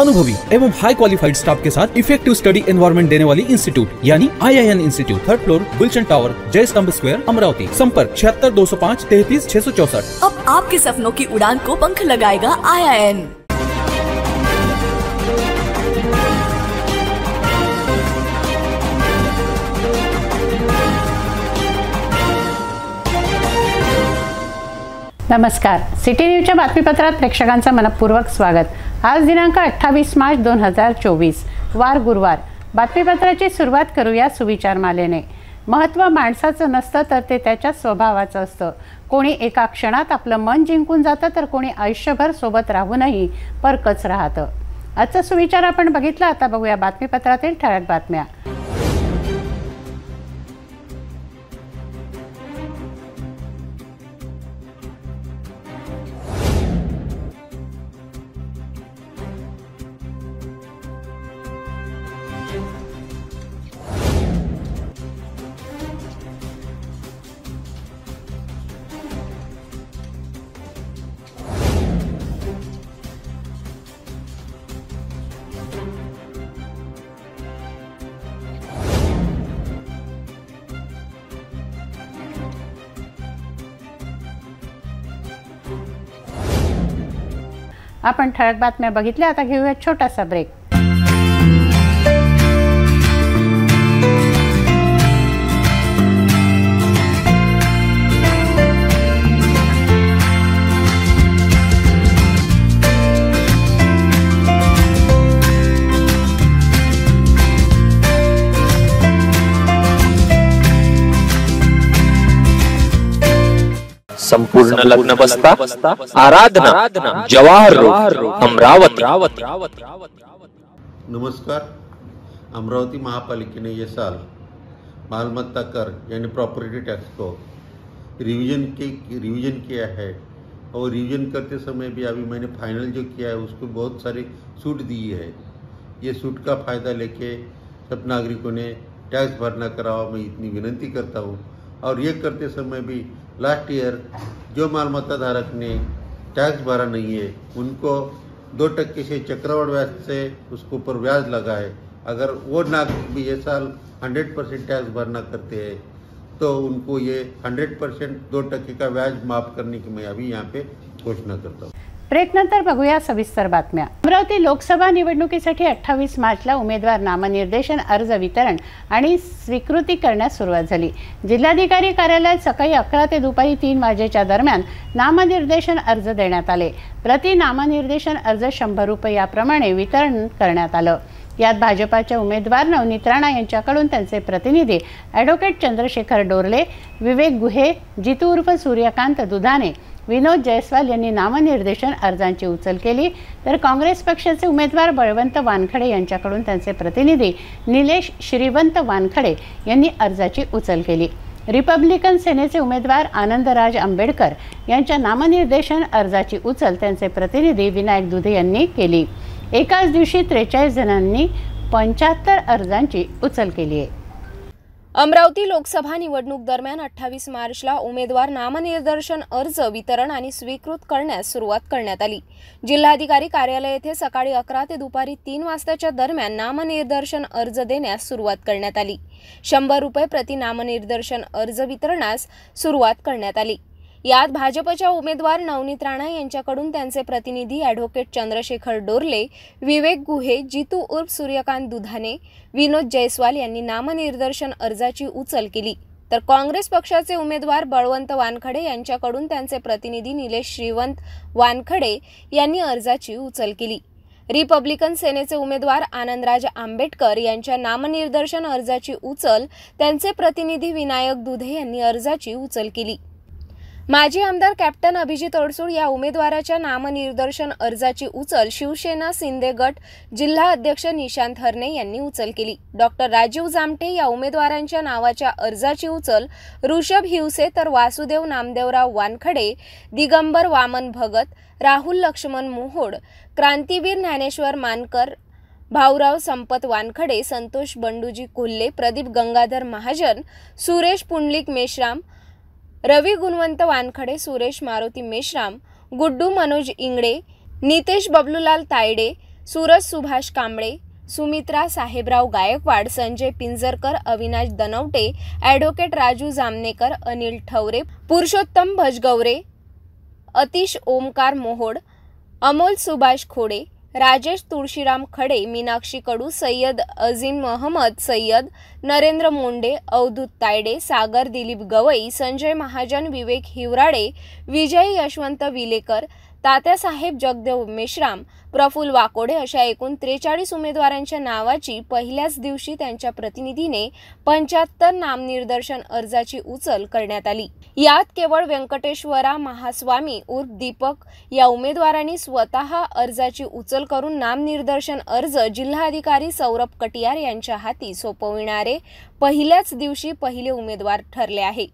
अनुभवी एवं हाई qualified staff के साथ इफेक्टिव स्टडी एनवायरनमेंट देने वाली इंस्टीट्यूट यानी IIN institute, 3rd floor, Gulshan tower, Jai Stambh square, Amravati. संपर्क 76 205 33 664। अब आपके सपनों की उड़ान को पंख लगाएगा IIN। नमस्कार, सिटी न्यूजच्या बातमीपत्रात प्रेक्षकांचं मनपूर्वक स्वागत। आज दिनांक 28 मार्च 2024, वार गुरुवार। बातमीपत्राची सुरुवात करूया सुविचारमालेने। महत्त्व माणसाचं नसतं तर ते त्याच्या स्वभावाचं असतं। कोणी एका क्षणात आपलं मन जिंकून जातं तर कोणी आयुष्यभर सोबत राहूनही परकच राहतं। आजचा सुविचार आपण बघितला, आता बघूया बातमीपत्रातील ठळक बातम्या। आपण ठळक बातम्या बघितल्या, आता घेऊया छोटासा ब्रेक। संपूर्ण लग्न बसता आराधना जवाहर रोड अमरावती। नमस्कार। अमरावती महापालिकेने ये साल मालमत्ता कर यानी प्रॉपर्टी टैक्स को रिवीजन किया है और रिवीजन करते समय भी अभी मैंने फाइनल जो किया है उसको बहुत सारी छूट दी है। ये छूट का फ़ायदा लेके सब नागरिकों ने टैक्स भरना करावा, मैं इतनी विनती करता हूँ। और ये करते समय भी लास्ट ईयर जो मालमत्ता धारक ने टैक्स भरा नहीं है उनको 2% से चक्रवृद्धि ब्याज से उसके ऊपर ब्याज लगा है। अगर वो नागरिक भी ये साल 100% टैक्स भरना करते हैं तो उनको ये 100% 2% का ब्याज माफ करने की मैं अभी यहाँ पे घोषणा करता हूँ। ब्रेक नंतर बघूया सविस्तर बातम्या। अमरावती लोकसभा निवडणुकीसाठी 28 मार्चला उमेदवार नामनिर्देशन अर्ज वितरण आणि स्वीकृती करण्यास सुरुवात झाली। जिल्हाधिकारी कार्यालयात सकाळी 11 ते दुपारी 3 वाजेच्या दरम्यान नामनिर्देशन अर्ज देण्यात आले। प्रति नामनिर्देशन अर्ज 100 रुपये याप्रमाणे वितरण करण्यात आलं। यात भाजपाच्या उमेदवार नवनीत राणा यांच्याकडून त्यांचे प्रतिनिधी ॲडव्होकेट चंद्रशेखर डोरले, विवेक गुहे, जितू उर्फ सूर्यकांत दुधाने, विनोद जयस्वाल यांनी नामनिर्देशन अर्जांची उचल केली, तर काँग्रेस पक्षाचे उमेदवार बळवंत वानखडे यांच्याकडून त्यांचे प्रतिनिधी निलेश श्रीवंत वानखडे यांनी अर्जाची उचल केली। रिपब्लिकन सेनेचे उमेदवार आनंदराज आंबेडकर यांच्या नामनिर्देशन अर्जाची उचल त्यांचे प्रतिनिधी विनायक दुधे यांनी केली। एकाच दिवशी 43 जणांनी 75 अर्जांची उचल केली आहे। अमरावती लोकसभा निवडणूक दरम्यान 28 मार्चला उमेदवार नामनिर्देशन अर्ज वितरण आणि स्वीकृत करण्यास सुरुवात करण्यात आली। जिल्हाधिकारी कार्यालय येथे सकाळी 11 ते दुपारी 3 वाजताच्या दरम्यान नामनिर्देशन अर्ज देण्यास सुरुवात करण्यात आली। 100 रुपये प्रति नामनिर्देशन अर्ज वितरणास सुरुवात करण्यात आली। यात भाजपच्या उमेदवार नवनीत राणा यांच्याकडून त्यांचे प्रतिनिधी ॲडव्होकेट चंद्रशेखर डोरले, विवेक गुहे, जितू उर्फ सूर्यकांत दुधाने, विनोद जयस्वाल यांनी नामनिर्देशन अर्जाची उचल केली, तर काँग्रेस पक्षाचे उमेदवार बळवंत वानखडे यांच्याकडून त्यांचे प्रतिनिधी निलेश श्रीवंत वानखडे यांनी अर्जाची उचल केली। रिपब्लिकन सेनेचे उमेदवार आनंदराज आंबेडकर यांच्या नामनिर्देशन अर्जाची उचल त्यांचे प्रतिनिधी विनायक दुधे यांनी अर्जाची उचल केली। माजी आमदार कॅप्टन अभिजित अडसूळ या उमेदवाराच्या नामनिर्देशन अर्जाची उचल शिवसेना शिंदे गट जिल्हा अध्यक्ष निशांत हरणे यांनी उचल केली। डॉक्टर राजीव जामटे या उमेदवारांच्या नावाच्या अर्जाची उचल ऋषभ हिवसे, तर वासुदेव नामदेवराव वानखडे, दिगंबर वामन भगत, राहुल लक्ष्मण मोहोड, क्रांतीवीर ज्ञानेश्वर मानकर, भाऊराव संपत वानखडे, संतोष बंडूजी कोल्हे, प्रदीप गंगाधर महाजन, सुरेश पुंडलिक मेश्राम, रवी गुणवंत वानखडे, सुरेश मारुती मेश्राम, गुड्डू मनोज इंगडे, नितेश बबलूलाल तायडे, सूरज सुभाष कांबळे, सुमित्रा साहेबराव गायकवाड, संजय पिंजरकर, अविनाश दनवटे, ॲडव्होकेट राजू जामनेकर, अनिल ठवरे, पुरुषोत्तम भजगवरे, अतिश ओमकार मोहोड, अमोल सुभाष खोडे, राजेश तुळशीराम खडे, मीनाक्षी कडू, सय्यद अजीम महम्मद सय्यद, नरेंद्र मोंडे, अवधूत तायडे, सागर दिलीप गवई, संजय महाजन, विवेक हिवराडे, विजय यशवंत विलेकर, तात्यासाहेब जगदेव मेश्राम, प्रफुल्ल वाकोडे अशा एकूण 43 उमेदवारांच्या नावाची पहिल्याच दिवशी त्यांच्या प्रतिनिधीने 75 नामनिर्देशन अर्जाची उचल करण्यात आली। यात केवळ व्यंकटेश्वरा महास्वामी उर्फ दीपक या उमेदवारांनी स्वतः अर्जाची उचल करून नामनिर्देशन अर्ज जिल्हाधिकारी सौरभ कटियार यांच्या हाती सोपविणारे पहिल्याच दिवशी पहिले उमेदवार ठरले आहे।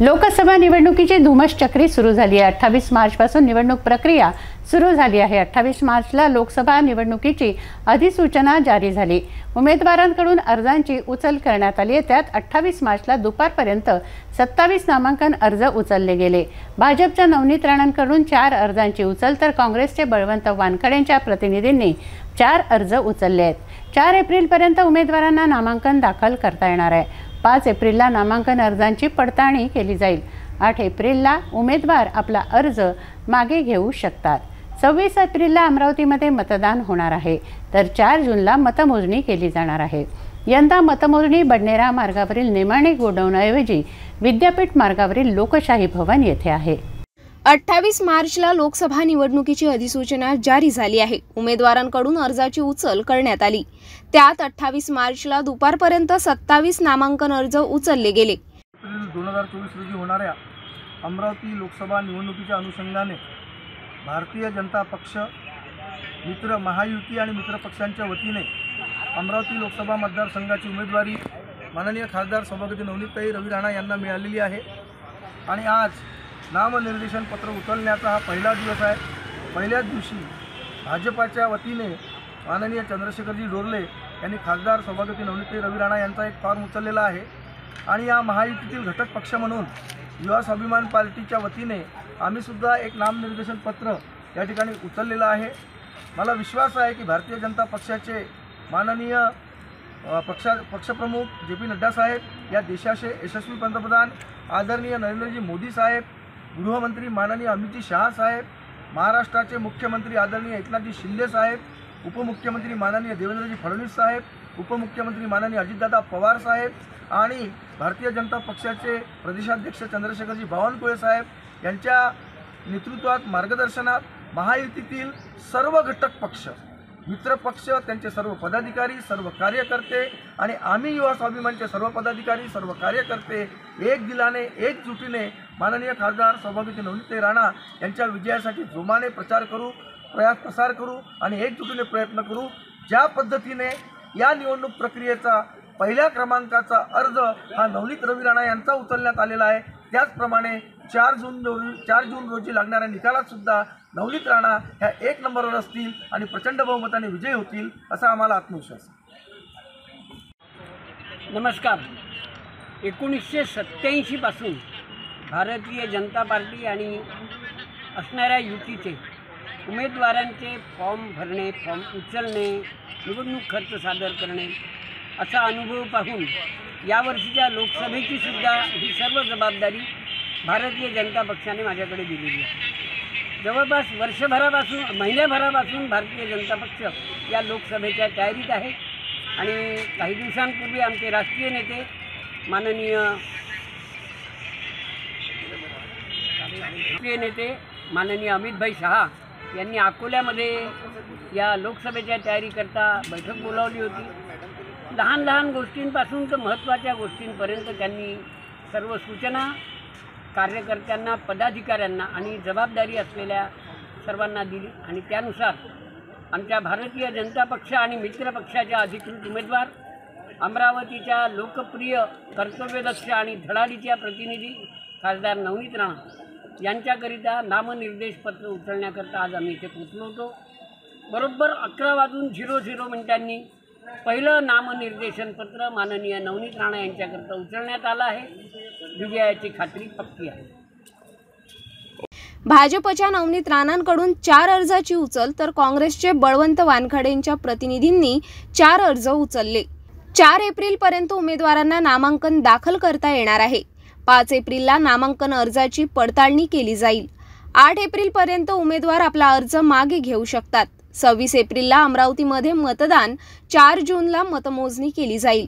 लोकसभा निवडणुकीची धुमश्चक्री सुरू झाली आहे। 28 मार्चपासून निवडणूक प्रक्रिया सुरू झाली आहे। 28 मार्चला लोकसभा निवडणुकीची अधिसूचना जारी झाली। उमेदवारांकडून अर्जांची उचल करण्यात आली आहे। त्यात 28 मार्चला दुपारपर्यंत 27 नामांकन अर्ज उचलले गेले। भाजपच्या नवनीत राणांकडून 4 अर्जांची उचल तर काँग्रेसचे बळवंत वानखडेंच्या प्रतिनिधींनी 4 अर्ज उचलले आहेत। 4 एप्रिलपर्यंत उमेदवारांना नामांकन दाखल करता येणार आहे। 5 एप्रिलला नामांकन अर्जांची पडताळणी केली जाईल। 8 एप्रिलला उमेदवार आपला अर्ज मागे घेऊ शकतात। 26 एप्रिलला अमरावतीमध्ये मतदान होणार आहे तर 4 जूनला मतमोजणी केली जाणार आहे। यंदा मतमोजणी बडनेरा मार्गावरील नेमाणे गोडाऊनऐवजी विद्यापीठ मार्गावरील लोकशाही भवन येथे आहे। 28 मार्चला लोकसभा निवडणुकीची अधिसूचना जारी झाली आहे। उमेदवारांकडून अर्जाची उचल करण्यात आली। त्यात 28 मार्चला दुपारपर्यंत 27 नामांकन अर्ज उचलले गेले। एप्रिल 2024 रोजी होणाऱ्या अमरावती लोकसभा निवडणुकीच्या अनुषंगाने भारतीय जनता पक्ष, मित्र महायुती आणि मित्र पक्षांच्या वतीने अमरावती लोकसभा मतदारसंघाची उमेदवारी माननीय खासदार सौभाग्यवती नवनीतताई रवी राणा यांना मिळालेली आहे आणि आज नामनिर्देशन पत्र उचलण्याचा हा पहिला दिवस आहे। पहिल्याच दिवशी भाजपाच्या वतीने माननीय चंद्रशेखरजी डोरले यांनी खासदार सौभाग्यवती नवनीतताई रवी राणा यांचा एक फॉर्म उचललेला आहे आणि या महायुतीतील घटक पक्ष म्हणून युवा स्वाभिमान पार्टीच्या वतीने आम्ही सुद्धा एक नामनिर्देशन पत्र या ठिकाणी उचललेलं आहे। मला विश्वास आहे की भारतीय जनता पक्षाचे माननीय पक्षप्रमुख जे पी नड्डा साहेब, या देशाचे यशस्वी पंतप्रधान आदरणीय नरेंद्रजी मोदी साहेब, गृहमंत्री माननीय अमितजी शहा साहेब, महाराष्ट्राचे मुख्यमंत्री आदरणीय एकनाथजी शिंदे साहेब, उपमुख्यमंत्री माननीय देवेंद्रजी फडणवीस साहेब, उपमुख्यमंत्री माननीय अजितदादा पवार साहेब आणि भारतीय जनता पक्षाचे प्रदेशाध्यक्ष चंद्रशेखरजी बावनकुळे साहेब यांच्या नेतृत्वात मार्गदर्शनात महायुतीतील सर्व घटक पक्ष, मित्र पक्ष, त्यांचे सर्व पदाधिकारी, सर्व कार्यकर्ते आणि आम्ही युवा स्वाभिमानचे सर्व पदाधिकारी, सर्व कार्यकर्ते एक दिलाने, एकजुटीने माननीय खासदार सौभाग्यवती नवनीतताई राणा यांच्या विजयासाठी जोमाने प्रसार करू आणि एकजुटीने प्रयत्न करू। ज्या पद्धतीने या निवडणूक प्रक्रियेचा पहिल्या क्रमांकाचा अर्ज हा नवनीत रवी राणा यांचा उचलण्यात आलेला आहे, त्याचप्रमाणे 4 जून रोजी लागणाऱ्या निकालात सुद्धा नवनीत राणा ह्या 1 नंबरवर असतील आणि प्रचंड बहुमताने विजयी होतील असा आम्हाला आत्मविश्वास आहे। नमस्कार। 1987 पासून भारतीय जनता पार्टी आणि असणाऱ्या युतीचे उमेदवारांचे फॉर्म भरणे, फॉर्म उचलणे, निवडणूक खर्च सादर करणे असा अनुभव पाहून यावर्षीच्या लोकसभेची सुद्धा ही सर्व जबाबदारी भारतीय जनता पक्षाने माझ्याकडे दिलेली आहे। जवळपास महिन्याभरापासून भारतीय जनता पक्ष या लोकसभेच्या तयारीत आहे आणि काही दिवसांपूर्वी आमचे राष्ट्रीय नेते माननीय अमितभाई शहा यांनी अकोल्यामध्ये या लोकसभेच्या तयारीकरता बैठक बोलावली होती। लहान लहान गोष्टींपासून तर महत्त्वाच्या गोष्टींपर्यंत त्यांनी सर्व सूचना कार्यकर्त्यांना, पदाधिकाऱ्यांना आणि जबाबदारी असलेल्या सर्वांना दिली आणि त्यानुसार आमच्या भारतीय जनता पक्ष आणि मित्र पक्षाच्या अधिकृत उमेदवार, अमरावतीच्या लोकप्रिय, कर्तव्यदक्ष आणि धडाडीच्या प्रतिनिधी खासदार नवनीत राणा यांच्याकरिता नामनिर्देश पत्र उचलण्याकरता आज आम्ही इथे पोचलो होतो। बरोबर 11:00 पहिलं नामनिर्देशन पत्र माननीय नवनीत राणा यांच्याकरता उचलण्यात आलं आहे। विजयाची खात्री पक्की आहे। भाजपच्या नवनीत राणांकडून 4 अर्जाची उचल तर काँग्रेसचे बळवंत वानखडेंच्या प्रतिनिधींनी 4 अर्ज उचलले। 4 एप्रिलपर्यंत उमेदवारांना नामांकन दाखल करता येणार आहे। 5 एप्रिलला नामांकन अर्जाची पडताळणी केली जाईल। 8 एप्रिलपर्यंत उमेदवार आपला अर्ज मागे घेऊ शकतात। 26 एप्रिलला अमरावतीमध्ये मतदान, 4 जूनला मतमोजणी केली जाईल।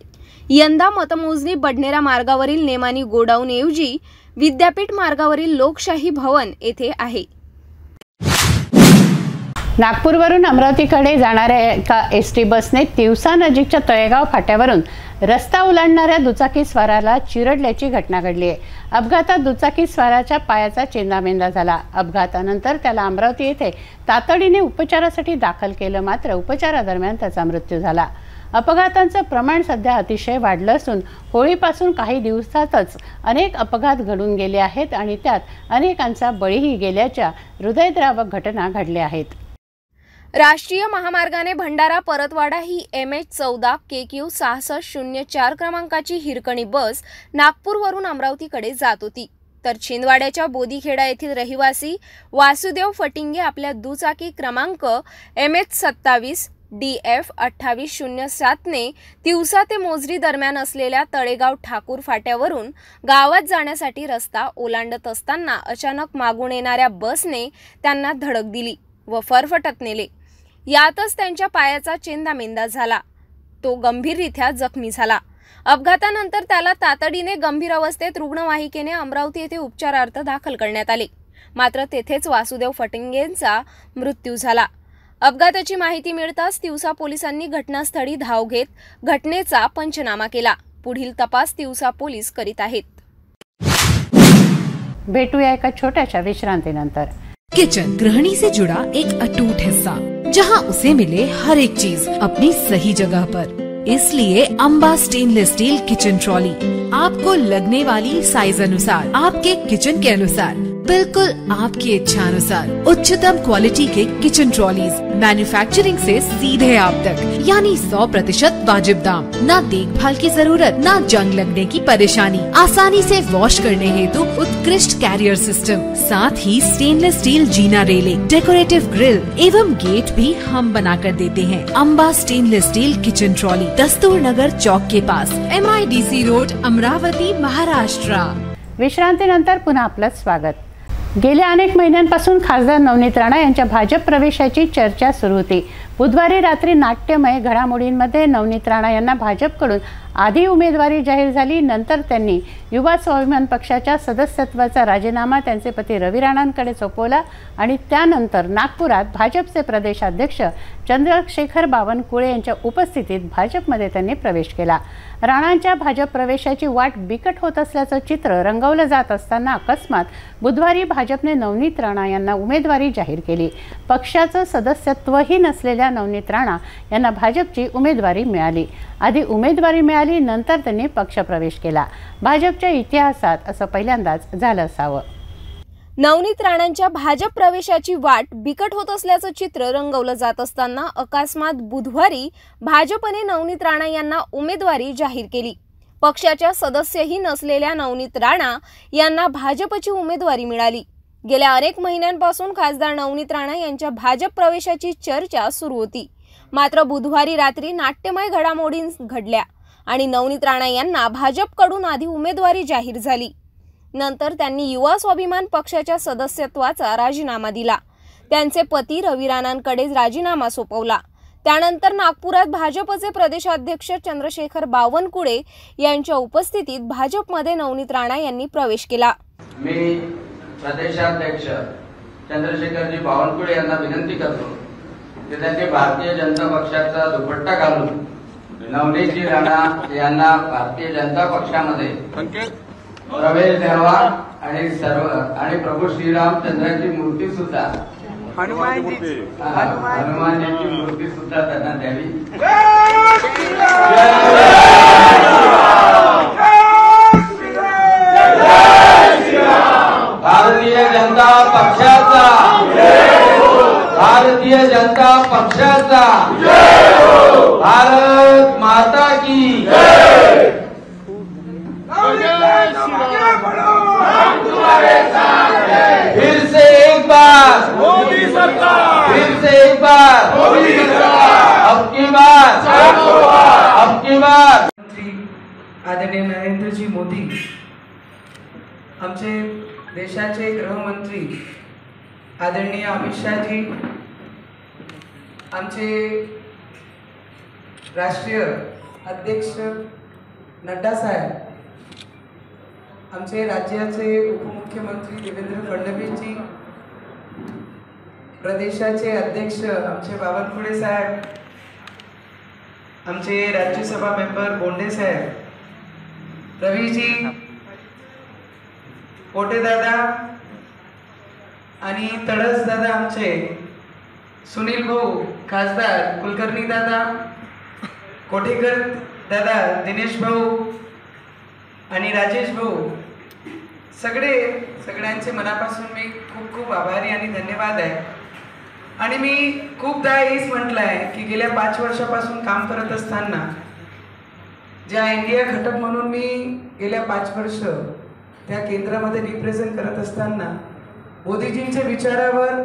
यंदा मतमोजणी बडनेरा मार्गावरील नेमानी गोडाऊन ऐवजी विद्यापीठ मार्गावरील लोकशाही भवन येथे आहे। नागपूरवरून अमरावतीकडे जाणाऱ्या एका एसटी बसने तिवसा नजीकच्या तळेगाव फाट्यावरून रस्ता ओलांडणाऱ्या दुचाकी स्वाराला चिरडल्याची घटना घडली आहे। अपघातात दुचाकी स्वाराच्या पायाचा चेंदामेंदा झाला। अपघातानंतर त्याला अमरावती येथे तातडीने उपचारासाठी दाखल केलं, मात्र उपचारादरम्यान त्याचा मृत्यू झाला। अपघातांचं प्रमाण सध्या अतिशय वाढलं असून होळीपासून काही दिवसातच अनेक अपघात घडून गेले आहेत आणि त्यात अनेकांचा बळीही गेल्याच्या हृदयद्रावक घटना घडल्या आहेत। राष्ट्रीय महामार्गाने भंडारा परतवाडा ही MH14 KQ 6604 क्रमांकाची हिरकणी बस नागपूरवरून अमरावतीकडे जात होती, तर छिंदवाड्याच्या बोदीखेडा येथील रहिवासी वासुदेव फटिंगे आपल्या दुचाकी क्रमांक MH27 DF 2807 ने तिवसा ते मोजरी दरम्यान असलेल्या तळेगाव ठाकूर फाट्यावरून गावात जाण्यासाठी रस्ता ओलांडत असताना अचानक मागून येणाऱ्या बसने त्यांना धडक दिली व फरफटत नेले। यातच त्यांच्या पायाचा चेंदामेंदा झाला। तो गंभीररित्या जखमी झाला। अपघातानंतर त्याला तातडीने गंभीर अवस्थेत रुग्णवाहिकेने अमरावती येथे उपचारार्थ दाखल करण्यात आले, मात्र तेथेच वासुदेव फटिंगेंचा मृत्यू झाला। अपघाताची माहिती मिळताच तिवसा पोलिसांनी घटनास्थळी धाव घेत घटनेचा पंचनामा केला। पुढील तपास तिवसा पोलीस करीत आहेत। भेटूया एका छोट्याशा विश्रांतीनंतर। किचन गृहिणी से जुड़ा एक अटूट हिस्सा, जहां उसे मिले हर एक चीज अपनी सही जगह पर। इसलिए Amba stainless steel kitchen trolley आपको लगने वाली साइज अनुसार, आपके किचन के अनुसार, बिल्कुल आपकी इच्छा अनुसार उच्चतम क्वालिटी के किचन ट्रॉलीज मैन्युफैक्चरिंग से सीधे आप तक, यानी 100% वाजिब दाम, न देखभाल की जरूरत, न जंग लगने की परेशानी, आसानी से वॉश करने हेतु उत्कृष्ट कैरियर सिस्टम, साथ ही स्टेनलेस स्टील जीना रेलिंग, डेकोरेटिव ग्रिल एवं गेट भी हम बना कर देते हैं। Amba stainless steel kitchen trolley, Dastur Nagar Chowk के पास, MIDC रोड, अमरावती, महाराष्ट्र। विश्रांतीनंतर पुन्हा आपलं स्वागत। गेल्या अनेक महिन्यांपासून खासदार नवनीत राणा यांच्या भाजप प्रवेशाची चर्चा सुरू होती। बुधवारी रात्री नाट्यमय घडामोडींमध्ये नवनीत राणा यांना भाजपकडून आधी उमेदवारी जाहीर झाली, नंतर त्यांनी युवा स्वाभिमान पक्षाच्या सदस्यत्वाचा राजीनामा त्यांचे पती रवी राणांकडे सोपवला आणि त्यानंतर नागपुरात भाजपचे प्रदेशाध्यक्ष चंद्रशेखर बावनकुळे यांच्या उपस्थितीत भाजपमध्ये त्यांनी प्रवेश केला। राणांच्या भाजप प्रवेशाची वाट बिकट होत असल्याचं चित्र रंगवलं जात असताना अकस्मात बुधवारी भाजपने नवनीत राणा यांना उमेदवारी जाहीर केली। पक्षाचं सदस्यत्वही नसलेल्या नवनीत राणा यांना भाजपची उमेदवारी मिळाली। आधी उमेदवारी मिळाली, नंतर त्यांनी पक्षप्रवेश केला। भाजपच्या इतिहासात असं पहिल्यांदाच झालं असावं। नवनीत राणांच्या भाजप प्रवेशाची वाट बिकट होत असल्याचं चित्र रंगवलं जात असताना अकस्मात बुधवारी भाजपने नवनीत राणा यांना उमेदवारी जाहीर केली। पक्षाच्या सदस्यही नसलेल्या नवनीत राणा यांना भाजपची उमेदवारी मिळाली। गेल्या अनेक महिन्यांपासून खासदार नवनीत राणा यांच्या भाजप प्रवेशाची चर्चा सुरू होती, मात्र बुधवारी रात्री नाट्यमय घडामोडी घडल्या आणि नवनीत राणा यांना भाजपकडून आधी उमेदवारी जाहीर झाली। नंतर त्यांनी युवा स्वाभिमान पक्षाच्या सदस्यत्वाचा राजीनामा दिला। त्यांचे पती रवी राणांकडे राजीनामा सोपवला। त्यानंतर नागपुरात भाजपचे प्रदेशाध्यक्ष चंद्रशेखर बावनकुळे यांच्या उपस्थितीत भाजपमध्ये नवनीत राणा यांनी प्रवेश केला। मी प्रदेशाध्यक्ष चंद्रशेखरजी बावनकुळे यांना विनंती करतो की त्यांनी भारतीय जनता पक्षाचा दुपट्टा घालून नवनीतजी राणा यांना भारतीय जनता पक्षामध्ये प्रवेश द्यावा आणि प्रभू श्रीरामचंद्राची मूर्ती सुद्धा हनुमानजीची मूर्ती सुद्धा त्यांना द्यावी। भारतीय जनता पक्षाचा, भारतीय जनता पक्षाचा, भारत माता की फिर से एक मोदी सरकार, फिर से एक बार मोदी सरकार, अब की बार, अब की बार। आदरणीय नरेंद्रजी मोदी, आमचे देशाचे गृहमंत्री आदरणीय अमित शाहजी, आमचे राष्ट्रीय अध्यक्ष नड्डा साहेब, आमचे राज्याचे उपमुख्यमंत्री देवेंद्र फडणवीसजी, प्रदेशाचे अध्यक्ष आमचे बावनकुळे साहेब, आमचे राज्यसभा मेंबर बोंडे साहेब, रवीजी, पोटे दादा आणि तडस दादा, आमचे सुनील भाऊ खासदार, कुलकर्णी दादा, कोठेकर दादा, दिनेश भाऊ आणि राजेश भाऊ, सगळ्यांचे मनापासून मी खूप खूप आभारी आणि धन्यवाद आहे। आणि मी खूपदा हेच म्हटलं आहे की गेल्या 5 वर्षापासून काम करत असताना, ज्या इंडिया घटक म्हणून मी गेल्या 5 वर्ष त्या केंद्रामध्ये रिप्रेझेंट करत असताना, मोदीजींच्या विचारावर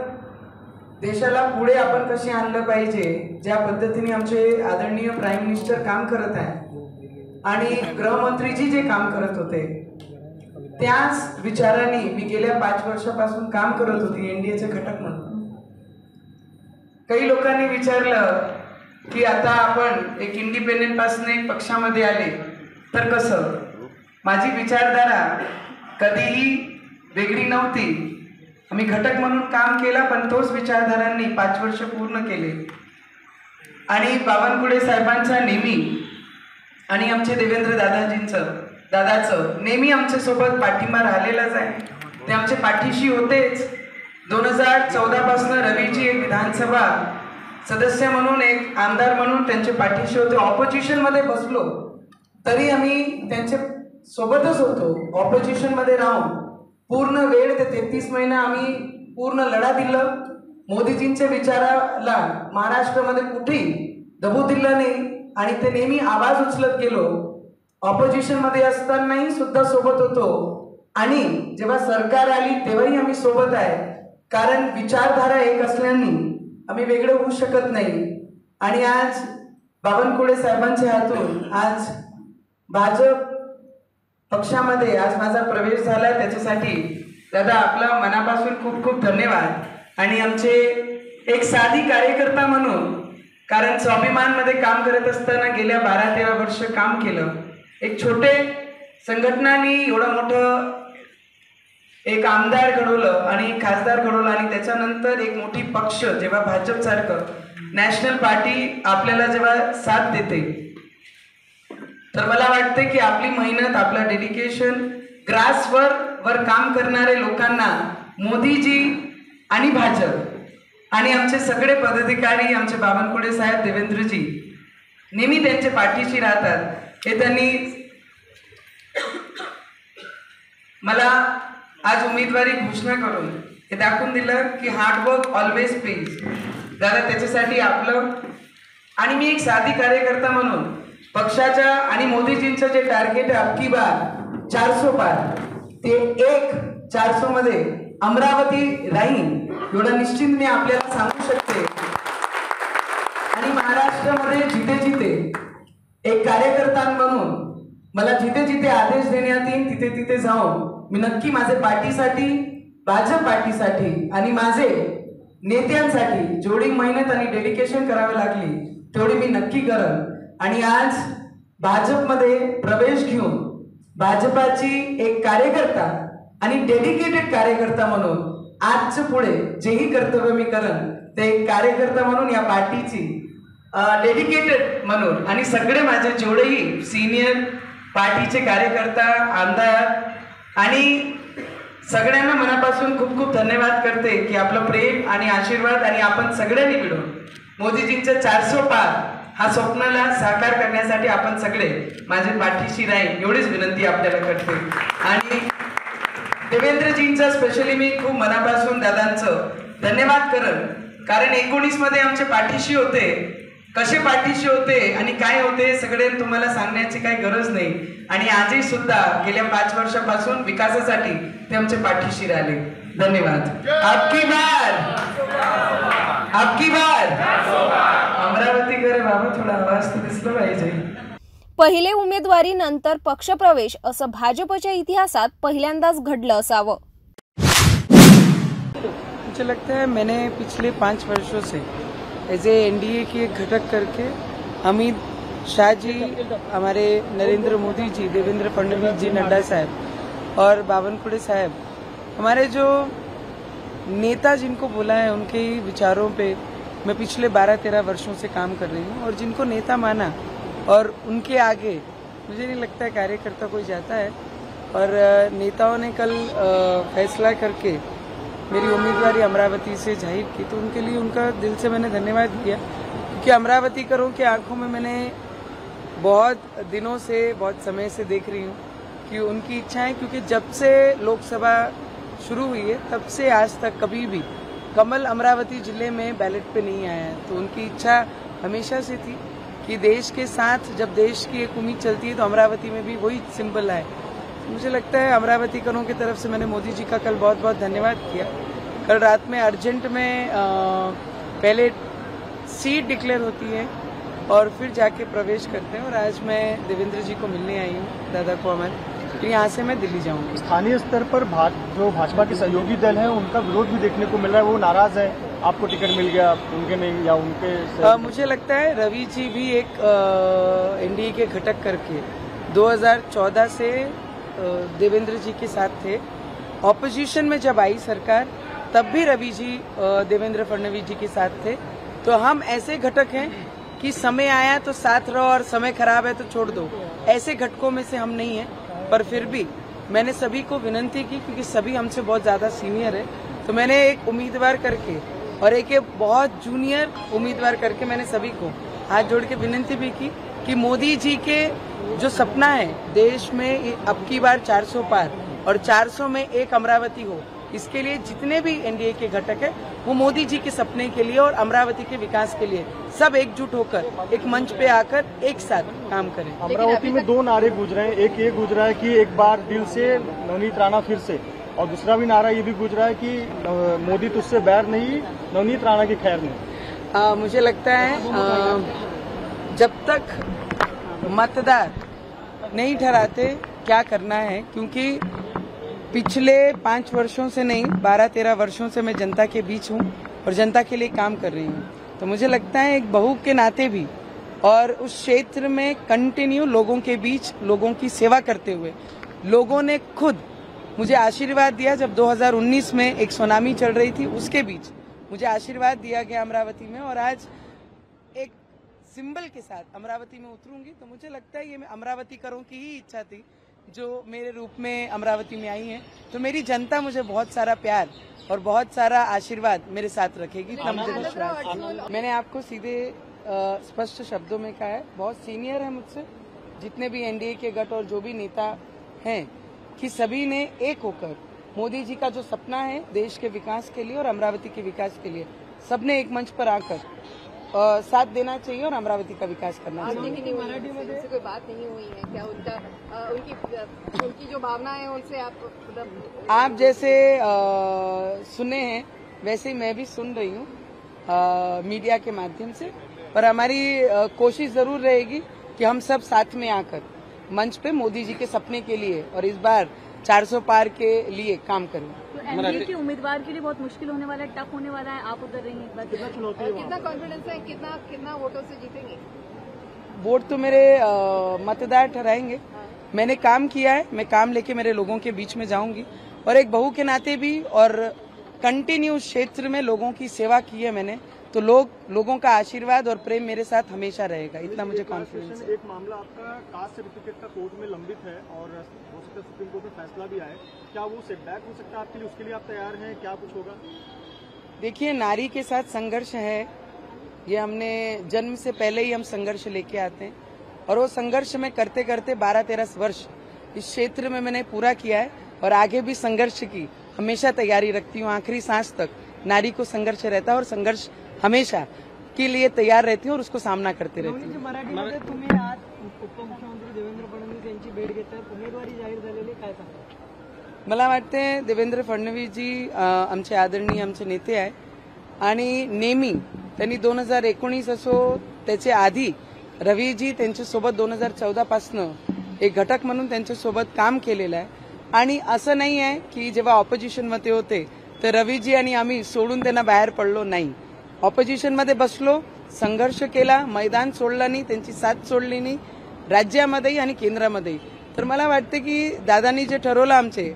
देशाला पुढे आपण कसे आणलं पाहिजे, ज्या पद्धतीने आमचे आदरणीय प्राईम मिनिस्टर काम करत आहे आणि गृहमंत्रीजी जे काम करत होते, त्याच विचाराने मी गेल्या 5 वर्षापासून काम करत होती एनडीएचे घटक म्हणून। काही लोकांनी विचारलं की आता आपण एक इंडिपेंडेंट पासून एक पक्षामध्ये आले तर कसं। माझी विचारधारा कधीही वेगळी नव्हती, आम्ही घटक म्हणून काम केलं, पण तोच विचारधारांनी 5 वर्ष पूर्ण केले। आणि बावनकुळे साहेबांचा नेहमी आणि आमचे देवेंद्र दादाचं नेहमी आमच्यासोबत पाठिंबा राहिलेलाच आहे। ते आमच्या पाठीशी होतेच। 2014 पासून रवीजी एक विधानसभा सदस्य म्हणून, एक आमदार म्हणून त्यांच्या पाठीशी होते। ऑपोजिशन मध्ये बसलो तरी आम्ही त्यांच्या सोबतच होतो। ऑपोजिशन मध्ये राहून पूर्ण वेळ ते 33 महिने आम्ही पूर्ण लढा दिला। मोदीजींच्या विचाराला महाराष्ट्रामध्ये कुठेही दबू दिलं नाही आणि ते नेहमी आवाज उचलत गेलो। ऑपोजिशन मध्ये असतानाही सुद्धा सोबत होतो आणि जेव्हा सरकार आली तेव्हाही आम्ही सोबत आहे, कारण विचारधारा एक असल्याने आम्ही वेगळे होऊ शकत नाही। आणि आज बावनकुळे साहेबांच्या हातून आज भाजप पक्षामध्ये आज माझा प्रवेश झाला, त्याच्यासाठी दादा आपला मनापासून खूप खूप धन्यवाद। आणि आमचे एक साधी कार्यकर्ता म्हणून, कारण स्वाभिमानमध्ये काम करत असताना गेल्या 12-13 वर्ष काम केलं, एक छोटे संघटनांनी एवढं मोठं एक आमदार घडवलं आणि खासदार घडवलं आणि त्याच्यानंतर एक मोठी पक्ष जेव्हा भाजप सारखं नॅशनल पार्टी आपल्याला जेव्हा साथ देते, तर मला वाटते की आपली मेहनत, आपला डेडिकेशन, ग्रासवर काम करणारे लोकांना मोदीजी आणि भाजप आणि आमचे सगळे पदाधिकारी, आमचे बावनकुळे साहेब, देवेंद्रजी नेहमी त्यांच्या पाठीशी राहतात। हे त्यांनी मला आज उमेदवारी घोषणा करून हे दाखवून दिलं की हार्डवर्क ऑलवेज पेज। दादा त्याच्यासाठी आपलं आणि मी एक साधी कार्यकर्ता म्हणून पक्षाच्या आणि मोदीजींचं जे टार्गेट आहे अबकी बार 400 पार, ते 400 मध्ये अमरावती राहीन एवढं निश्चित मी आपल्याला सांगू शकते। आणि महाराष्ट्रामध्ये जिथे जिथे एक कार्यकर्ता म्हणून मला जिथे जिथे आदेश देण्यात येईल तिथे तिथे जाऊन मी नक्की माझे पार्टीसाठी, भाजप पार्टीसाठी आणि माझे नेत्यांसाठी जेवढी मेहनत आणि डेडिकेशन करावी लागली तेवढी मी नक्की करन। आणि आज भाजपमध्ये प्रवेश घेऊन भाजपाची एक कार्यकर्ता आणि डेडिकेटेड कार्यकर्ता म्हणून आजच्या पुढे जेही कर्तव्य मी करन ते एक कार्यकर्ता म्हणून या पार्टीची डेडिकेटेड म्हणून आणि सगळे माझे जेवढेही सिनियर पार्टीचे कार्यकर्ता, आमदार आणि सगळ्यांना मनापासून खूप खूप धन्यवाद करते की आपलं प्रेम आणि आशीर्वाद आणि आपण सगळ्यांनी मिळून मोदीजींचं 400 पार हा स्वप्नाला साकार करण्यासाठी आपण सगळे माझे पाठीशी राहील एवढीच विनंती आपल्याला करते। आणि देवेंद्रजींचं स्पेशली मी खूप मनापासून दादांचं धन्यवाद करन, कारण 19 मध्ये आमच्या पाठीशी होते, कसे पाठीशी होते आणि काय होते सगळे तुम्हाला सांगण्याची काही गरज नाही। आणि आजही सुद्धा गेल्या 5 वर्षापासून विकासासाठी ते आमच्या पाठीशी राहिले। धन्यवाद. आपकी बार अमरावतीकर बाबा, थोडा आवाज तर दिसला पाहिजे. पहिले उमेदवारी नंतर पक्षप्रवेश असं भाजपच्या इतिहासात पहिल्यांदाच घडलं असावं. मुझे लगता है मैंने पिछले 5 वर्षों से एज ए एनडीए की एक घटक करके अमित शाह जी, हमारे नरेंद्र मोदी जी, देवेंद्र फडणवीस जी, नड्डा साहब और बावनकुळे साहब, हमारे जो नेता जिनको बोला है उनके विचारों पे मैं पिछले 12-13 वर्षों से काम कर रही हूँ. और जिनको नेता माना और उनके आगे मुझे नहीं लगता है कार्यकर्ता कोई जाता है. और नेताओं ने कल फैसला करके मेरी उम्मीदवारी अमरावती से जाहिर की, तो उनके लिए उनका दिल से मैंने धन्यवाद किया. क्योंकि अमरावतीकरों की आंखों में मैंने बहुत दिनों से, बहुत समय से देख रही हूँ कि उनकी इच्छाएं, क्योंकि जब से लोकसभा शुरू हुई है तब से आज तक कभी भी कमल अमरावती जिले में बैलेट पे नहीं आया है. तो उनकी इच्छा हमेशा से थी कि देश के साथ जब देश की एक उम्मीद चलती है तो अमरावती में भी वही सिंबल आए. मुझे लगता है अमरावतीकरों की तरफ से मैंने मोदी जी का कल बहुत बहुत धन्यवाद किया. कल रात में अर्जेंट में पहले सीट डिक्लेयर होती है और फिर जाके प्रवेश करते हैं. और आज मैं देवेंद्र जी को मिलने आई हूँ, दादा को हमारे, तो यहाँ से मैं दिल्ली जाऊंगी. स्थानीय स्तर पर जो भाजपा के सहयोगी दल हैं उनका विरोध भी देखने को मिल रहा है. वो नाराज है, आपको टिकट मिल गया, उनके नहीं, या उनके मुझे लगता है रवि जी भी एक एनडीए के घटक करके 2014 से देवेंद्र जी के साथ थे. ऑपोजिशन में जब आई सरकार तब भी रवि जी देवेंद्र फडणवीस जी के साथ थे. तो हम ऐसे घटक हैं कि समय आया तो साथ रहो और समय खराब है तो छोड़ दो. ऐसे घटकों में से हम नहीं हैं. पर फिर भी मैंने सभी को विनती की, क्योंकि सभी हमसे बहुत ज्यादा सीनियर है, तो मैंने एक उम्मीदवार करके और एक बहुत जूनियर उम्मीदवार करके मैंने सभी को हाथ जोड़ के विनती भी की कि मोदी जी के जो सपना है देश में अब की बार 400 पार और 400 में एक अमरावती हो, इसके लिए जितने भी एनडीए के घटक है वो मोदी जी के सपने के लिए और अमरावती के विकास के लिए सब एकजुट होकर एक मंच पे आकर एक साथ काम करें. अमरावती में 2 नारे गूंज रहे हैं. एक ये गूंज रहा है कि एक बार दिल से नवनीत राणा फिर से, और दूसरा भी नारा ये भी गूंज रहा है कि मोदी तुझसे बैर नहीं, नवनीत राणा की खैर नहीं. मुझे लगता है जब तक मतदार नहीं ठहराते क्या करना है, क्योंकि पिछले 5 वर्षों से नहीं 12-13 वर्षों से मैं जनता के बीच हूँ और जनता के लिए काम कर रही हूँ. तो मुझे लगता है एक बहू के नाते भी और उस क्षेत्र में कंटिन्यू लोगों के बीच लोगों की सेवा करते हुए लोगों ने खुद मुझे आशीर्वाद दिया. जब 2019 में एक सुनामी चल रही थी उसके बीच मुझे आशीर्वाद दिया गया अमरावती में, और आज एक सिंबल के साथ अमरावती में उतरूंगी. तो मुझे लगता है ये अमरावतीकरों की ही इच्छा थी जो मेरे रूप में अमरावती में आई है. तो मेरी जनता मुझे बहुत सारा प्यार और बहुत सारा आशीर्वाद मेरे साथ रखेगी, इतना मुझे विश्वास. मैंने आपको सीधे स्पष्ट शब्दों में कहा है, बहुत सीनियर है मुझसे जितने भी एनडीए के गठ और जो भी नेता हैं, कि सभी ने एक होकर मोदी जी का जो सपना है देश के विकास के लिए और अमरावती के विकास के लिए सबने एक मंच पर आकर साथ देना चाहिए और अमरावती का विकास करना चाहिए. मराठी में कोई बात नहीं हुई है क्या? उनकी जो भावना है उनसे आप जैसे सुने हैं वैसे ही मैं भी सुन रही हूँ मीडिया के माध्यम से. पर हमारी कोशिश जरूर रहेगी कि हम सब साथ में आकर मंच पे मोदी जी के सपने के लिए और इस बार 400 पार के लिए काम करें. तो एनडीए के उम्मीदवार के लिए बहुत मुश्किल होने वाला है, टफ होने वाला है. आप उधर रहेंगे, कितना कॉन्फिडेंस है, कितना वोटों से जीतेंगे? वोट तो मेरे मतदार ठहराएंगे. मैंने काम किया है, मैं काम लेके मेरे लोगों के बीच में जाऊंगी और एक बहू के नाते भी और कंटिन्यू क्षेत्र में लोगों की सेवा की है मैंने, तो लोगों का आशीर्वाद और प्रेम मेरे साथ हमेशा रहेगा, इतना मुझे कॉन्फिडेंस है. एक मामला आपका कास्ट सर्टिफिकेट का कोर्ट में लंबित है और हो सकता है सुप्रीम कोर्ट में फैसला भी आए, क्या वो सेटबैक हो सकता है आपके लिए? उसके लिए आप तैयार हैं? क्या कुछ होगा? देखिए, नारी के साथ संघर्ष है, ये हमने जन्म से पहले ही हम संघर्ष लेके आते हैं और वो संघर्ष में करते करते 12-13 वर्ष इस क्षेत्र में मैंने पूरा किया है और आगे भी संघर्ष की हमेशा तैयारी रखती हूँ. आखिरी सांस तक नारी को संघर्ष रहता है और संघर्ष हमेशा के लिए तयार रहती हूँ और उसको सामना करते रहती हूँ. मराठीमध्ये तुम्ही आज उपमुख्यमंत्री देवेंद्र फडणवीस यांची भेट घेताय, उमेदवारी जाहीर झालेली, काय सांगा? मला वाटते देवेंद्र फडणवीसजी आमचे आदरणीय आमचे नेते आहे आणि नेहमी त्यांनी 2019 असो त्याचे आधी रवीजी त्यांच्यासोबत 2014 पासून एक घटक म्हणून त्यांच्यासोबत काम केलेलं आहे आणि असं नाही आहे की जेव्हा ऑपोजिशनमध्ये होते तर रवीजी आणि आम्ही सोडून त्यांना बाहेर पडलो नाही. ऑपोजिशनमध्ये बसलो, संघर्ष केला, मैदान सोडलं नाही, त्यांची साथ सोडली नाही राज्यामध्येही आणि केंद्रामध्येही. तर मला वाटते की दादांनी जे ठरवलं आमचे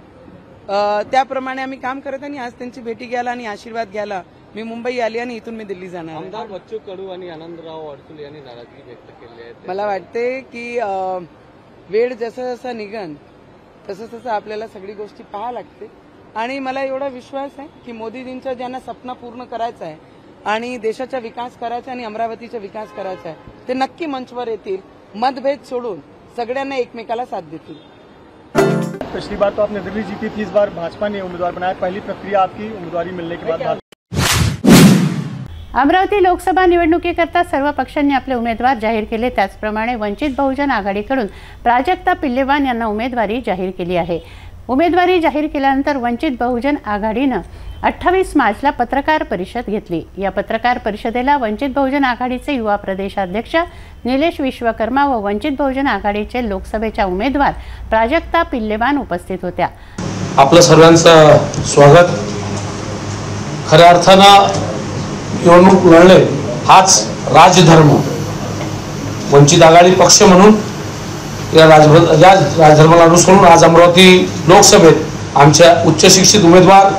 त्याप्रमाणे आम्ही काम करत आणि आज त्यांची भेटी घ्यायला आणि आशीर्वाद घ्यायला मी मुंबई आली आणि इथून मी दिल्ली जाणार. आमदार बच्चू कडू आणि आनंदराव अडसूळ यांनी नाराजगी व्यक्त केली आहे. मला वाटते की वेळ जसं जसं निघन तसं तसं आपल्याला सगळी गोष्टी पाहायला लागते आणि मला एवढा विश्वास आहे की मोदीजींचं ज्यांना स्वप्न पूर्ण करायचं आहे आणि देशाचा विकास करायचा आणि अमरावतीचा विकास करायचा आहे ते नक्की मंचवर येतील, मतभेद सोडून सगळ्यांना एकमेकाला साथ देतील. पिछली बार तो आपने दिल्ली जीती थी, इस बार भाजपा ने उम्मीदवार बनाया, पहली प्रक्रिया आपकी उम्मीदवारी मिलने के बाद. अमरावती लोकसभा निवडणुकीकरता सर्व पक्षांनी आपले उमेदवार जाहीर केले. त्याचप्रमाणे वंचित बहुजन आघाडीकडून प्राजक्ता पिल्लेवान यांना उमेदवारी जाहीर केली आहे. उमेदवारी जाहीर केल्यानंतर वंचित बहुजन आघाडीनं 28 मार्चला पत्रकार परिषद घेतली. या पत्रकार परिषदेला वंचित बहुजन आघाडीचे युवा प्रदेशाध्यक्ष निलेश विश्वकर्मा व वंचित बहुजन आघाडीचे लोकसभेच्या उमेदवार प्राजक्ता पिल्लेवान उपस्थित होत्या. आपलं सर्वांचं स्वागत. खऱ्या अर्थानं निवडणूक लढणे हाच राजधर्म. वंचित आघाडी पक्ष म्हणून या राजधर्माला अनुसरून आज अमरावती लोकसभेत आमच्या उच्च शिक्षित उमेदवार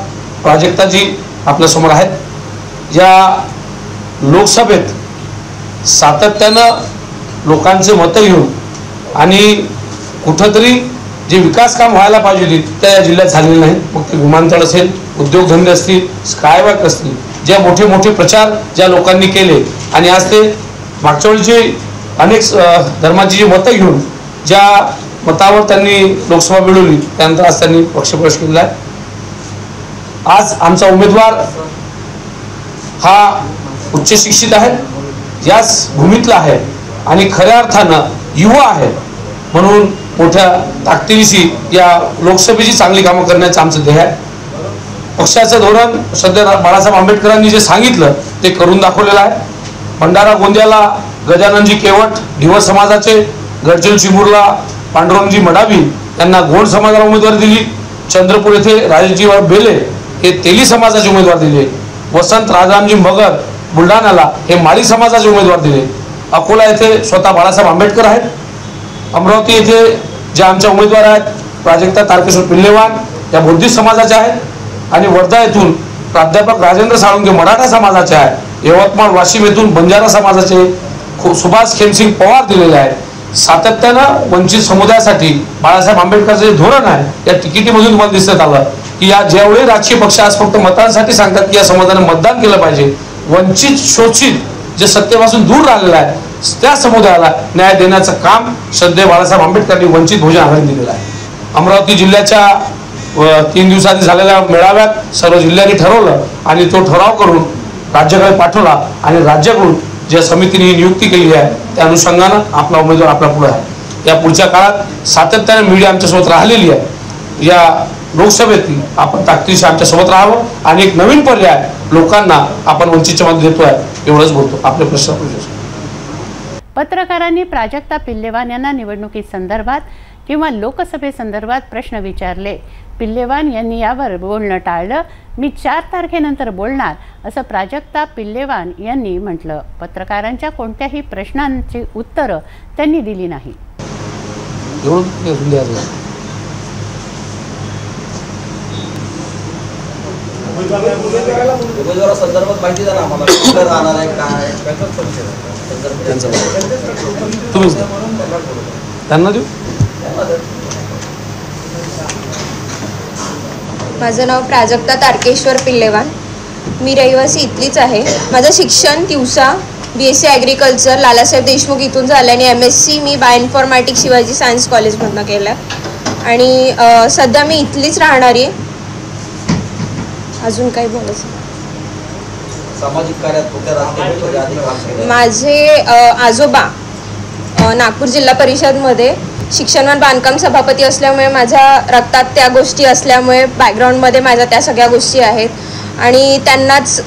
प्राजक्ताजी आपल्यासमोर आहेत. या लोकसभेत सातत्यानं लोकांचे मतं घेऊन आणि कुठंतरी जे विकास काम व्हायला पाहिजे त्या या जिल्ह्यात झालेले नाहीत. मग ते विमानतळ असेल, उद्योगधंदे असतील, स्कायवॉक असतील, ज्या मोठे मोठे प्रचार ज्या लोकांनी केले आणि आज ते मागच्या वेळीची अनेक धर्माची जी मतं घेऊन ज्या मतावर त्यांनी लोकसभा मिळवली त्यानंतर आज त्यांनी पक्षप्रवेश केलेला आहे. आज आमचा उमेदवार हा उच्च शिक्षित आहे, याच भूमीतला आहे आणि खऱ्या अर्थानं युवा आहे म्हणून मोठ्या ताकदीनिशी या लोकसभेची चांगली कामं करण्याचं आमचं ध्येय आहे. पक्षाचं धोरण सध्या बाळासाहेब आंबेडकरांनी जे सांगितलं ते करून दाखवलेलं आहे. भंडारा गोंदियाला गजाननजी केवट ढिवस समाजाचे, गडचिरोली चिमूरला पांडुरंगजी मडावी यांना गोंड समाजाला उमेदवारी दिली. चंद्रपूर येथे राजेजी बेले हे तेली समाजाचे उमेदवार दिले. वसंत राजारामजी मगर बुलढाण्याला हे माळी समाजाचे उमेदवार दिले. अकोला येथे स्वतः बाळासाहेब आंबेडकर आहेत. अमरावती येथे जे आमच्या उमेदवार आहेत प्राजक्ता तारकेश्वर पिल्लेवान या बौद्धिस्ट समाजाच्या आहेत आणि वर्धा येथून प्राध्यापक राजेंद्र साळुंके मराठा समाजाचे आहेत. यवतमाळ वाशिम येथून बंजारा समाजाचे सुभाष खेमसिंग पवार दिलेले आहेत. सातत्यानं वंचित समुदायासाठी बाळासाहेब आंबेडकरचं जे धोरण आहे या तिकिटीमधून तुम्हाला दिसत आलं की या जेवढे राजकीय पक्ष आज फक्त मतांसाठी सांगतात की या समाजाने मतदान केलं पाहिजे, वंचित शोषित जे सत्तेपासून दूर राहिलेलं आहे त्या समुदायाला न्याय देण्याचं काम श्रद्धेय बाळासाहेब आंबेडकरांनी वंचित बहुजन आघाडीने दिलेलं आहे. अमरावती जिल्ह्याच्या 3 दिवसांनी झालेल्या मेळाव्यात सर्व जिल्ह्यांनी ठरवलं आणि तो ठराव करून राज्याकडे पाठवला आणि राज्याकडून ज्या समितीने नियुक्ती केली आहे त्या अनुषंगानं आपला उमेदवार आपल्या पुढे आहे. या पुढच्या काळात सातत्याने मीडिया आमच्यासोबत राहिलेली आहे. या लोकसभेत आपण ताकदीशी आमच्यासोबत राहावं आणि एक नवीन पर्याय लोकांना आपण वंचितच्या मध्ये देतोय एवढंच बोलतो. आपले प्रश्न पत्रकारांनी प्राजक्ता पिल्लेवान यांना निवडणुकी संदर्भात किंवा लोकसभेसंदर्भात प्रश्न विचारले. पिल्लेवान यांनी यावर बोलणं टाळलं. मी 4 तारखेनंतर बोलणार असं प्राजक्ता पिल्लेवान यांनी म्हटलं. पत्रकारांच्या कोणत्याही प्रश्नांची उत्तरं त्यांनी दिली नाही. संदर्भात माहिती द्या ना आम्हाला, कुठं राहणार आहे काय त्यांना देऊ. माझं नाव प्राजक्ता तारकेश्वर पिल्लेवान. मी रहिवासी इथलीच आहे. माझं शिक्षण तिवसा BSc ॲग्रिकल्चर लालासाहेब देशमुख इथून झालं आणि MSc मी बायोइन्फॉर्मॅटिक्स शिवाजी सायन्स कॉलेजमधनं केलं आणि सध्या मी इथलीच राहणारी आहे. अजून काही बोलायचं? सामाजिक कार्यात माझे आजोबा नागपूर जिल्हा परिषदमध्ये शिक्षण व बांधकाम सभापती असल्यामुळे माझ्या रक्तात त्या गोष्टी असल्यामुळे बॅकग्राऊंडमध्ये माझ्या त्या सगळ्या गोष्टी आहेत आणि त्यांनाच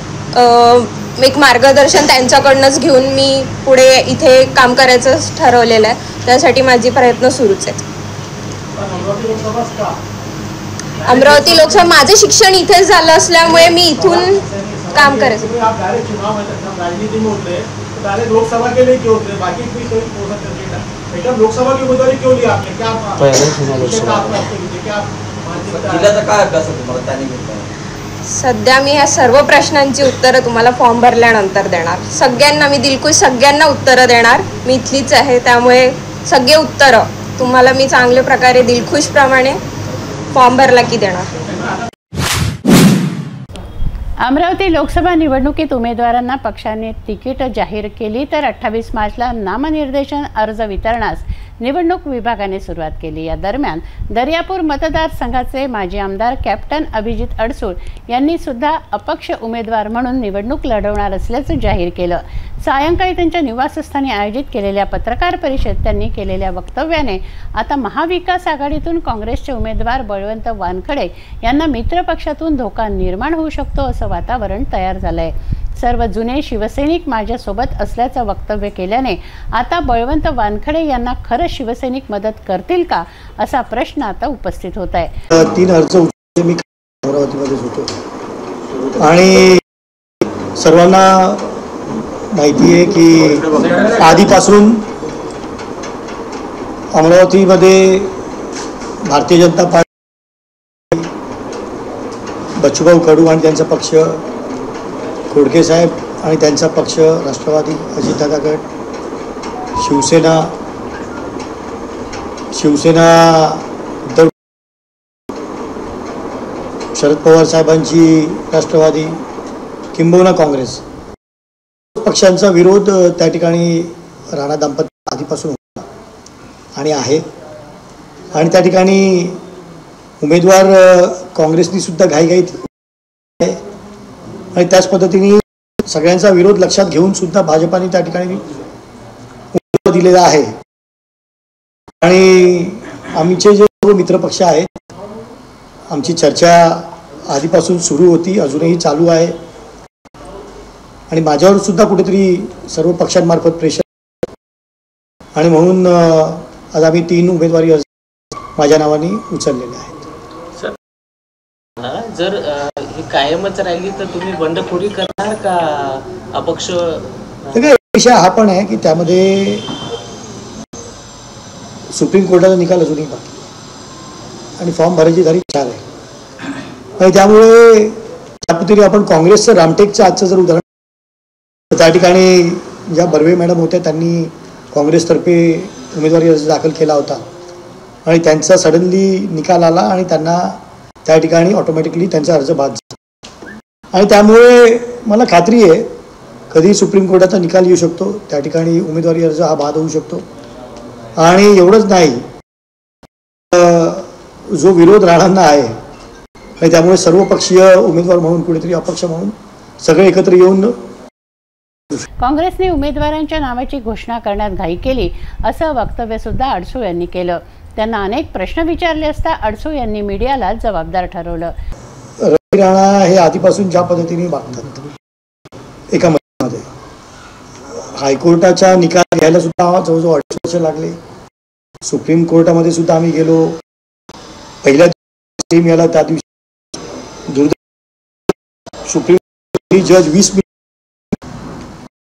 एक मार्गदर्शन त्यांच्याकडनंच घेऊन मी पुढे इथे काम करायचं ठरवलेलं आहे. त्यासाठी माझे प्रयत्न सुरूच आहेत. अमरावती लोकसभा माझं शिक्षण इथेच झालं असल्यामुळे मी इथून काम करायचं. लोकसभा के लिए क्यों उतरे? बाकी कोई हो सकता है एकदम लोकसभा की उम्मीदवारी क्यों ली आपने? क्या सध्या मी ह्या सर्व प्रश्नांची उत्तरं तुम्हाला फॉर्म भरल्यानंतर देणार. सगळ्यांना मी दिलखुश सगळ्यांना उत्तरं देणार. मी इथलीच आहे त्यामुळे सगळे उत्तरं तुम्हाला मी चांगल्या प्रकारे दिलखुशप्रमाणे फॉर्म भरला की देणार. अमरावती लोकसभा निवडणुकीत उमेदवारांना पक्षाने तिकीट जाहीर केली तर 28 मार्चला नामनिर्देशन अर्ज वितरणास निवडणूक विभागाने सुरुवात केली. या दरम्यान दर्यापूर मतदारसंघाचे माजी आमदार कॅप्टन अभिजित अडसूळ यांनी सुद्धा अपक्ष उमेदवार म्हणून निवडणूक लढवणार असल्याचं जाहीर केलं. सायंकाळी त्यांच्या निवासस्थानी आयोजित केलेल्या पत्रकार परिषदेत त्यांनी केलेल्या वक्तव्याने आता महाविकास आघाडीतून काँग्रेसचे उमेदवार बळवंत वानखडे यांना मित्रपक्षातून धोका निर्माण होऊ शकतो असं वातावरण तयार झालंय. सर्व जुने शिवसैनिक माझ्यासोबत असल्याचं वक्तव्य केल्याने आता बळवंत वानखडे यांना खरं शिवसैनिक मदत करतील का असा प्रश्न आता उपस्थित होत आहे. 3 अर्ज मी अमरावतीमध्येच होतो आणि सर्वांना माहिती आहे की आधीपासून अमरावतीमध्ये भारतीय जनता पार्टी, बच्चूभाऊ कडू आणि त्यांचा पक्ष, खोडके साहेब आणि त्यांचा पक्ष, राष्ट्रवादी, अजितदादा गट, शिवसेना उद्धव, शरद पवार साहेबांची राष्ट्रवादी किंबहुना काँग्रेस पक्षांचा विरोध त्या ठिकाणी राणा दाम्पत्य आधीपासून होता आणि आहे. आणि त्या ठिकाणी उमेदवार काँग्रेसनी सुद्धा घाईघाईत आहे आणि त्याच पद्धतीने सगळ्यांचा विरोध लक्षात घेऊन सुद्धा भाजपाने त्या ठिकाणी उमेदवार दिलेला आहे. आणि आमचे जे सर्व मित्रपक्ष आहेत, आमची चर्चा आधीपासून सुरू होती, अजूनही चालू आहे आणि माझ्यावर सुद्धा कुठेतरी सर्व पक्षांमार्फत प्रेशर आणि म्हणून आज आम्ही 3 उमेदवारी अर्ज माझ्या नावाने उचललेले आहेत. जर ही कायमच राहिली तर तुम्ही बंडखोरी करणार का अपक्ष? विषय हा पण आहे की त्यामध्ये सुप्रीम कोर्टाचा निकाल अजूनही बाकी आणि फॉर्म भरायची तारीख 4 आहे आणि त्यामुळे त्यापद्धतीने आपण काँग्रेसचं रामटेकचं आजचं जर उदाहरण, त्या ठिकाणी ज्या बर्वे मॅडम होत्या त्यांनी काँग्रेसतर्फे उमेदवारी अर्ज दाखल केला होता आणि त्यांचा सडनली निकाल आला आणि त्यांना त्या ठिकाणी ऑटोमॅटिकली त्यांचा अर्ज बाद झाला आणि त्यामुळे मला खात्री आहे कधी सुप्रीम कोर्टाचा निकाल येऊ शकतो, त्या ठिकाणी उमेदवारी अर्ज हा बाद होऊ शकतो. आणि एवढंच नाही, जो विरोध राहणार आहे आणि त्यामुळे सर्व पक्षीय उमेदवार म्हणून कुठेतरी अपक्ष म्हणून सगळे एकत्र येऊन काँग्रेसने उमेदवारांच्या नावाची घोषणा करण्यात घाई केली असं वक्तव्य सुद्धा अडसूळ यांनी केलं. त्यांना अनेक प्रश्न विचारले असता अडसूळ यांनी मीडियाला जबाबदार ठरवलं. रवी राणा हे आधीपासून ज्या पद्धतीने वागतात एका मध्ये, हायकोर्टाचा निकाल घ्यायला सुद्धा जवळजवळ 2.5 वर्ष लागले. सुप्रीम कोर्टामध्ये सुद्धा आम्ही गेलो. पहिल्या दिवशी मिळाला त्या दिवशी सुप्रीम जज 20 मिनिट,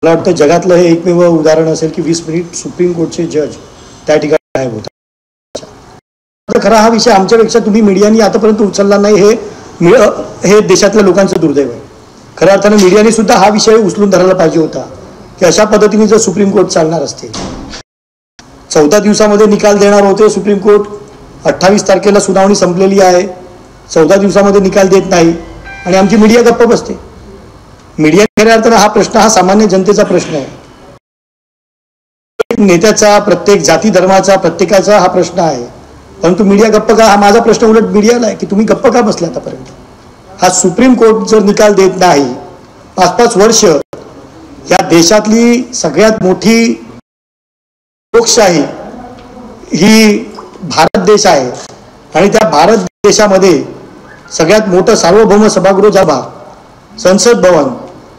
मला वाटतं जगातलं हे एकमेव उदाहरण असेल की 20 मिनिट सुप्रीम कोर्टचे जज त्या ठिकाणी गायब होता. खरा हा विषय आमच्यापेक्षा तुम्ही मीडियानी आतापर्यंत उचलला नाही, हे देशातल्या लोकांचं दुर्दैव आहे. खऱ्या अर्थानं मीडियाने सुद्धा हा विषय उचलून धरायला पाहिजे होता की अशा पद्धतीने जर सुप्रीम कोर्ट चालणार असते, 14 दिवसामध्ये निकाल देणार होते सुप्रीम कोर्ट, 28 तारखेला सुनावणी संपलेली आहे, 14 दिवसामध्ये निकाल देत नाही आणि आमची मीडिया गप्प बसते. मीडिया खऱ्या अर्थानं हा प्रश्न हा सामान्य जनतेचा प्रश्न आहे, नेत्याचा, प्रत्येक जाती धर्माचा, प्रत्येकाचा हा प्रश्न आहे. परंतु मीडिया गप्प का, हा माझा प्रश्न उलट मीडियाला आहे की तुम्ही गप्प का बसले आतापर्यंत. हा सुप्रीम कोर्ट जर निकाल देत नाही, 5-5 वर्ष या देशातली सगळ्यात मोठी लोकशाही ही भारत देश आहे आणि त्या भारत देशामध्ये सगळ्यात मोठं सार्वभौम सभागृह जागा संसद भवन,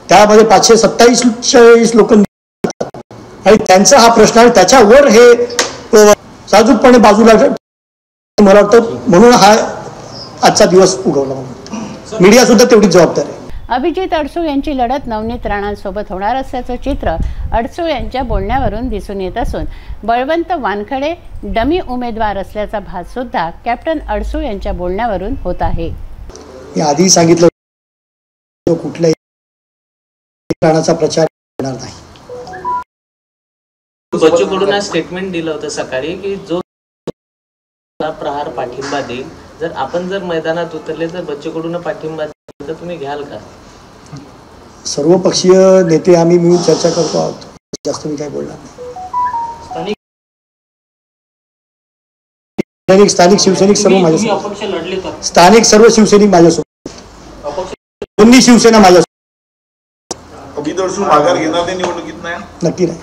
त्यामध्ये 527 लोक आणि त्यांचा हा प्रश्न आहे, त्याच्यावर हे साजूकपणे बाजूला मला वाटतं म्हणून हा आजचा दिवस उगवला. मीडिया सुद्धा तेवढीच जबाबदार आहे. अभिजित अडसूळ यांची लढत नवनीत राणांसोबत होणार असल्याचं चित्र अडसूळ यांच्या बोलण्यावरून दिसून येत असून बळवंत वानखडे डमी उमेदवार असल्याचा भास सुद्धा कॅप्टन अडसूळ यांच्या बोलण्यावरून होत आहे. मी आधी सांगितलं कुठल्याही राणाचा प्रचार करणार नाही. बच्चू कडून स्टेटमेंट दिलं होतं सकाळी की जो प्रहार पाठिंबा देईल, जर आपण जर मैदानात उतरले तर बच्चू कडून पाठिंबा देईल तर तुम्ही घ्याल का? सर्व पक्षीय नेते आम्ही मिळून चर्चा करतो आहोत, जास्त मी काय बोलणार नाही. स्थानिक शिवसैनिक सर्व माझ्यासोबत, स्थानिक सर्व शिवसैनिक माझ्यासोबत, दोन्ही शिवसेना माझ्यासोबत. अभिजित अडसूळ माघार घेणार नाही निवडणुकीत? नाही, नक्की नाही.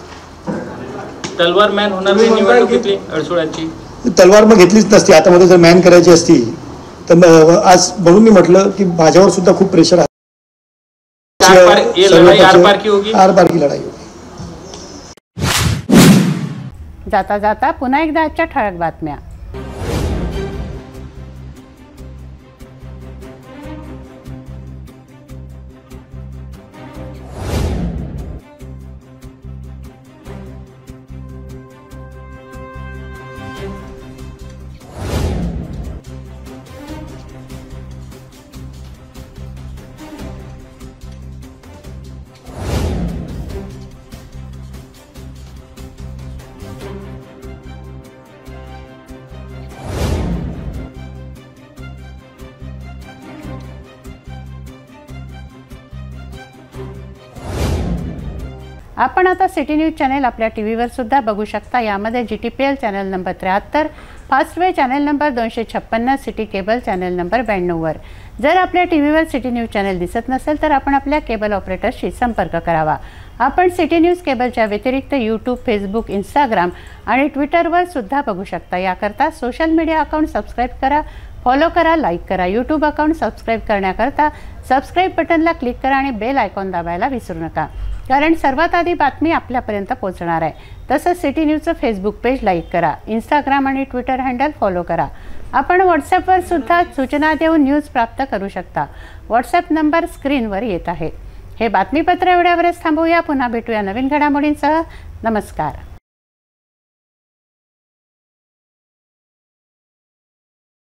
तलवार मॅन होणार नाही निवडणुकीतली अडसूळांची? तलवार मग घेतलीच नसती. आता मध्ये जर मॅन करायची असती तर आज म्हणून मी म्हटलं की माझ्यावर सुद्धा खूप प्रेशर आहे. आर-पार की लढाई होती. जाता जाता पुन्हा एकदा आजच्या ठळक बातम्या. आपण आता सिटी न्यूज चॅनल आपल्या टीव्हीवर सुद्धा बघू शकता. यामध्ये GTPL channel number 73, Fastway channel number 256, city cable channel number 92वर. जर आपल्या टीव्हीवर सिटी न्यूज चॅनल दिसत नसेल तर आपण आपल्या केबल ऑपरेटरशी संपर्क करावा. आपण सिटी न्यूज केबलच्या व्यतिरिक्त यूट्यूब, फेसबुक, इंस्टाग्राम आणि ट्विटरवर सुद्धा बघू शकता. याकरता सोशल मीडिया अकाउंट सबस्क्राईब करा, फॉलो करा, लाईक करा. यूट्यूब अकाउंट सबस्क्राईब करण्याकरता सबस्क्राईब बटनला क्लिक करा आणि बेल आयकॉन दाबायला विसरू नका, कारण सर्वात आधी बातमी आपल्यापर्यंत पोहोचणार आहे. तसंच सिटी न्यूजचं फेसबुक पेज लाईक करा, इंस्टाग्राम आणि ट्विटर हँडल फॉलो करा. आपण व्हॉट्सॲपवर सुद्धा सूचना देऊन न्यूज प्राप्त करू शकता. व्हॉट्सॲप नंबर स्क्रीनवर येत आहे. हे बातमीपत्र एवढ्यावरच थांबूया. पुन्हा भेटूया नवीन घडामोडींसह. नमस्कार.